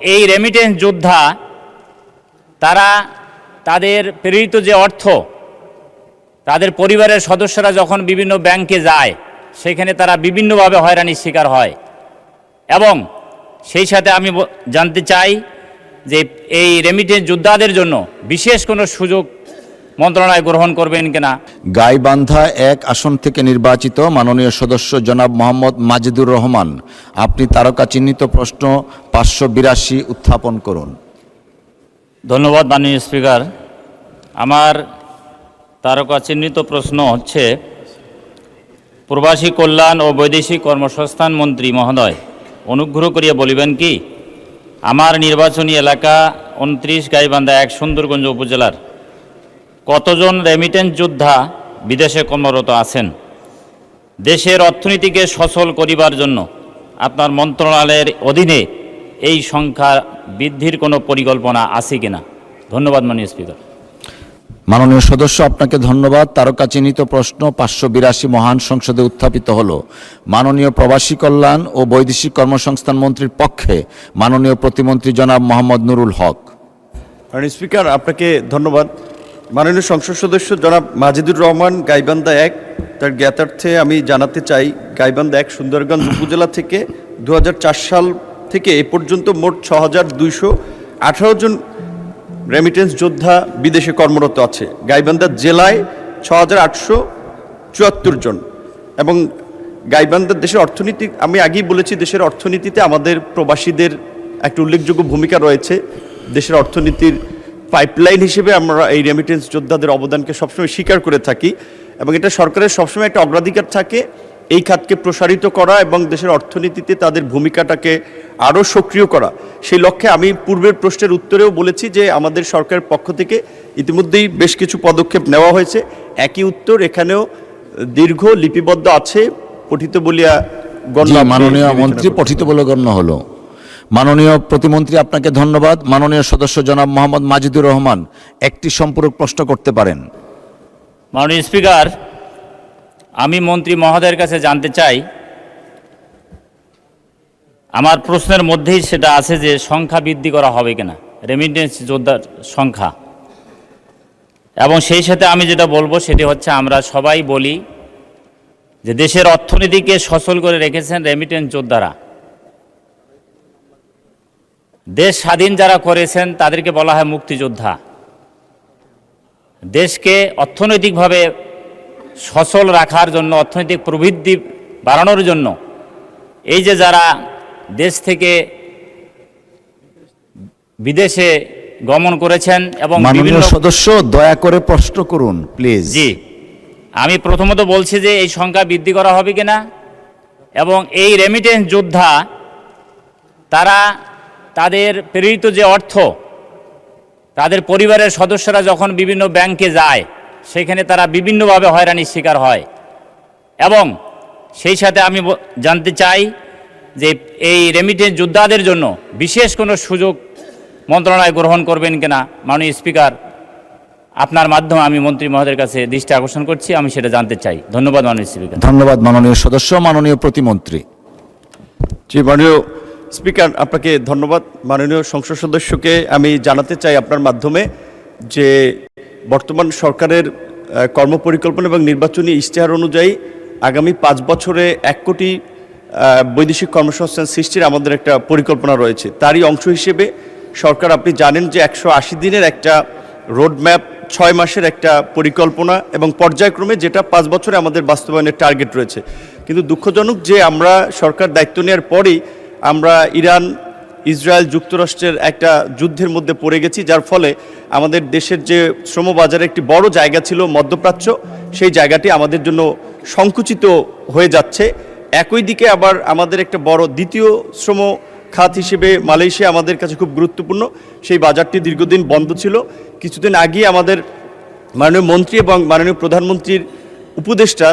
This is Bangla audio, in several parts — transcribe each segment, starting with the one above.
এই রেমিটেন্স যোদ্ধা তারা তাদের প্রেরিত যে অর্থ তাদের পরিবারের সদস্যরা যখন বিভিন্ন ব্যাংকে যায় সেখানে তারা বিভিন্নভাবে হয়রানির শিকার হয় এবং সেই সাথে আমি জানতে চাই যে এই রেমিটেন্স যোদ্ধাদের জন্য বিশেষ কোনো সুযোগ মন্ত্রণালয় গ্রহণ করবেন কিনা। গাইবান্ধা 1 আসন থেকে নির্বাচিত মাননীয় সদস্য জনাব মোহাম্মদ মাজিদুর রহমান, আপনি তারকা চিহ্নিত প্রশ্ন 582 উত্থাপন করুন। ধন্যবাদ মাননীয় স্পিকার। আমার তারকা চিহ্নিত প্রশ্ন হচ্ছে, প্রবাসী কল্যাণ ও বৈদেশিক কর্মসংস্থান মন্ত্রী মহোদয়, অনুগ্রহ করিয়া বলিবেন কি আমার নির্বাচনী এলাকা 29 গাইবান্ধা 1 সুন্দরগঞ্জ উপজেলার কতজন রেমিটেন্স যোদ্ধা বিদেশে কর্মরত আছেন? দেশের অর্থনীতিকে সচল করিবার জন্য আপনার মন্ত্রণালয়ের অধীনে এই সংখ্যা বৃদ্ধির কোনো পরিকল্পনা আছে কিনা? ধন্যবাদ মাননীয় স্পিকার। মাননীয় সদস্য, আপনাকে ধন্যবাদ। তারকা চিহ্নিত প্রশ্ন 582 মহান সংসদে উত্থাপিত হলো। মাননীয় প্রবাসী কল্যাণ ও বৈদেশিক কর্মসংস্থান মন্ত্রীর পক্ষে মাননীয় প্রতিমন্ত্রী জনাব মোহাম্মদ নুরুল হক। মাননীয় স্পিকার, আপনাকে ধন্যবাদ। মাননীয় সংসদ সদস্য জনাব মাজিদুর রহমান, গাইবান্ধা 1, তার জ্ঞাতার্থে আমি জানাতে চাই, গাইবান্ধা 1 সুন্দরগঞ্জ উপজেলা থেকে 2004 সাল থেকে এ পর্যন্ত মোট 6218 জন রেমিটেন্স যোদ্ধা বিদেশে কর্মরত আছে। গাইবান্ধা জেলায় 6874 জন। এবং গাইবান্ধার দেশের অর্থনীতি, আমি আগেই বলেছি, দেশের অর্থনীতিতে আমাদের প্রবাসীদের একটা উল্লেখযোগ্য ভূমিকা রয়েছে। দেশের অর্থনীতির পাইপলাইন হিসেবে আমরা এই রেমিটেন্স যোদ্ধাদের অবদানকে সবসময় স্বীকার করে থাকি এবং এটা সরকারের সবসময় একটা অগ্রাধিকার থাকে এই খাতকে প্রসারিত করা এবং দেশের অর্থনীতিতে তাদের ভূমিকাটাকে আরও সক্রিয় করা। সেই লক্ষ্যে আমি পূর্বের প্রশ্নের উত্তরেও বলেছি যে আমাদের সরকারের পক্ষ থেকে ইতিমধ্যেই বেশ কিছু পদক্ষেপ নেওয়া হয়েছে। একই উত্তর এখানেও দীর্ঘ লিপিবদ্ধ আছে, পঠিত বলিয়া গণ্য। মাননীয় মন্ত্রী, পঠিত বলে গণ্য হলো। মাননীয় প্রতিমন্ত্রী, আপনাকে ধন্যবাদ। মাননীয় সদস্য জনাব মোহাম্মদ মাজিদুর রহমান একটি সম্পূরক প্রশ্ন করতে পারেন। মাননীয় স্পিকার, আমি মন্ত্রী মহোদয়ের কাছে জানতে চাই, আমার প্রশ্নের মধ্যেই সেটা আছে যে সংখ্যা বৃদ্ধি করা হবে কিনা রেমিটেন্স যোদ্ধার সংখ্যা। এবং সেই সাথে আমি যেটা বলবো সেটি হচ্ছে, আমরা সবাই বলি যে দেশের অর্থনীতিকে সচল করে রেখেছেন রেমিটেন্স যোদ্ধারা। দেশ স্বাধীন যারা করেছেন তাদেরকে বলা হয় মুক্তিযোদ্ধা। দেশকে অর্থনৈতিকভাবে সচল রাখার জন্য, অর্থনৈতিক প্রবৃদ্ধি বাড়ানোর জন্য এই যে যারা দেশ থেকে বিদেশে গমন করেছেন এবং মাননীয় সদস্য দয়া করে প্রশ্ন করুন প্লিজ। জি, আমি প্রথমত বলছি যে এই সংখ্যা বৃদ্ধি করা হবে কিনা এবং এই রেমিটেন্স যোদ্ধা তারা তাদের প্রেরিত যে অর্থ তাদের পরিবারের সদস্যরা যখন বিভিন্ন ব্যাংকে যায় সেখানে তারা বিভিন্নভাবে হয়রানির শিকার হয় এবং সেই সাথে আমি জানতে চাই যে এই রেমিটেন্স যোদ্ধাদের জন্য বিশেষ কোনো সুযোগ মন্ত্রণালয় গ্রহণ করবেন কিনা। মাননীয় স্পিকার, আপনার মাধ্যমে আমি মন্ত্রী মহোদয়ের কাছে দৃষ্টি আকর্ষণ করছি, আমি সেটা জানতে চাই। ধন্যবাদ মাননীয় স্পিকার। ধন্যবাদ মাননীয় সদস্য। মাননীয় প্রতিমন্ত্রী। জি, মাননীয় স্পিকার, আপনাকে ধন্যবাদ। মাননীয় সংসদ সদস্যকে আমি জানাতে চাই আপনার মাধ্যমে যে বর্তমান সরকারের কর্মপরিকল্পনা এবং নির্বাচনী ইশতেহার অনুযায়ী আগামী 5 বছরে 1 কোটি বৈদেশিক কর্মসংস্থান সৃষ্টির আমাদের একটা পরিকল্পনা রয়েছে। তারই অংশ হিসেবে সরকার, আপনি জানেন যে 180 দিনের একটা রোডম্যাপ, 6 মাসের একটা পরিকল্পনা এবং পর্যায়ক্রমে যেটা 5 বছরে আমাদের বাস্তবায়নের টার্গেট রয়েছে। কিন্তু দুঃখজনক যে আমরা সরকার দায়িত্ব নেওয়ার পরেই আমরা ইরান, ইসরায়েল, যুক্তরাষ্ট্রের একটা যুদ্ধের মধ্যে পড়ে গেছি, যার ফলে আমাদের দেশের যে শ্রমবাজারে একটি বড় জায়গা ছিল মধ্যপ্রাচ্য, সেই জায়গাটি আমাদের জন্য সংকুচিত হয়ে যাচ্ছে। একই দিকে আবার আমাদের একটা বড় দ্বিতীয় শ্রম খাত হিসেবে মালয়েশিয়া আমাদের কাছে খুব গুরুত্বপূর্ণ, সেই বাজারটি দীর্ঘদিন বন্ধ ছিল। কিছুদিন আগে আমাদের মাননীয় মন্ত্রী এবং মাননীয় প্রধানমন্ত্রীর উপদেষ্টা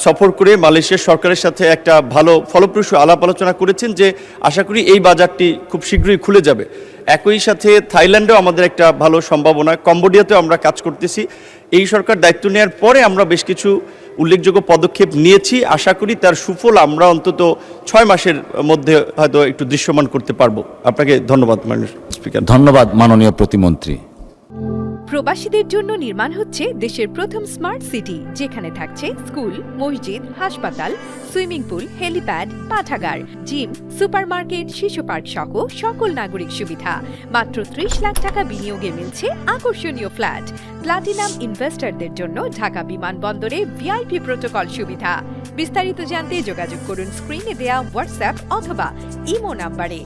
সফর করে মালয়েশিয়ার সরকারের সাথে একটা ভালো ফলপ্রসূ আলাপ আলোচনা করেছেন যে আশা করি এই বাজারটি খুব শীঘ্রই খুলে যাবে। একই সাথে থাইল্যান্ডেও আমাদের একটা ভালো সম্ভাবনা, কম্বোডিয়াতেও আমরা কাজ করতেছি। এই সরকার দায়িত্ব নেওয়ার পরে আমরা বেশ কিছু উল্লেখযোগ্য পদক্ষেপ নিয়েছি। আশা করি তার সুফল আমরা অন্তত 6 মাসের মধ্যে হয়তো একটু দৃশ্যমান করতে পারবো। আপনাকে ধন্যবাদ মাননীয় স্পিকার। ধন্যবাদ মাননীয় প্রতিমন্ত্রী। প্রবাসীদের জন্য নির্মাণ হচ্ছে দেশের প্রথম স্মার্ট সিটি, যেখানে থাকছে স্কুল, মসজিদ, হাসপাতাল, সুইমিং পুল, হেলিপ্যাড, পাঠাগার, জিম, সুপারমার্কেট, শিশু পার্ক সহ সকল নাগরিক সুবিধা। মাত্র 30 লাখ টাকা বিনিয়োগে মিলছে আকর্ষণীয় ফ্ল্যাট। প্লাটিনাম ইনভেস্টরদের জন্য ঢাকা বিমানবন্দরে ভিআইপি প্রোটোকল সুবিধা। বিস্তারিত জানতে যোগাযোগ করুন স্ক্রিনে দেয়া হোয়াটসঅ্যাপ অথবা ইমো নাম্বারে।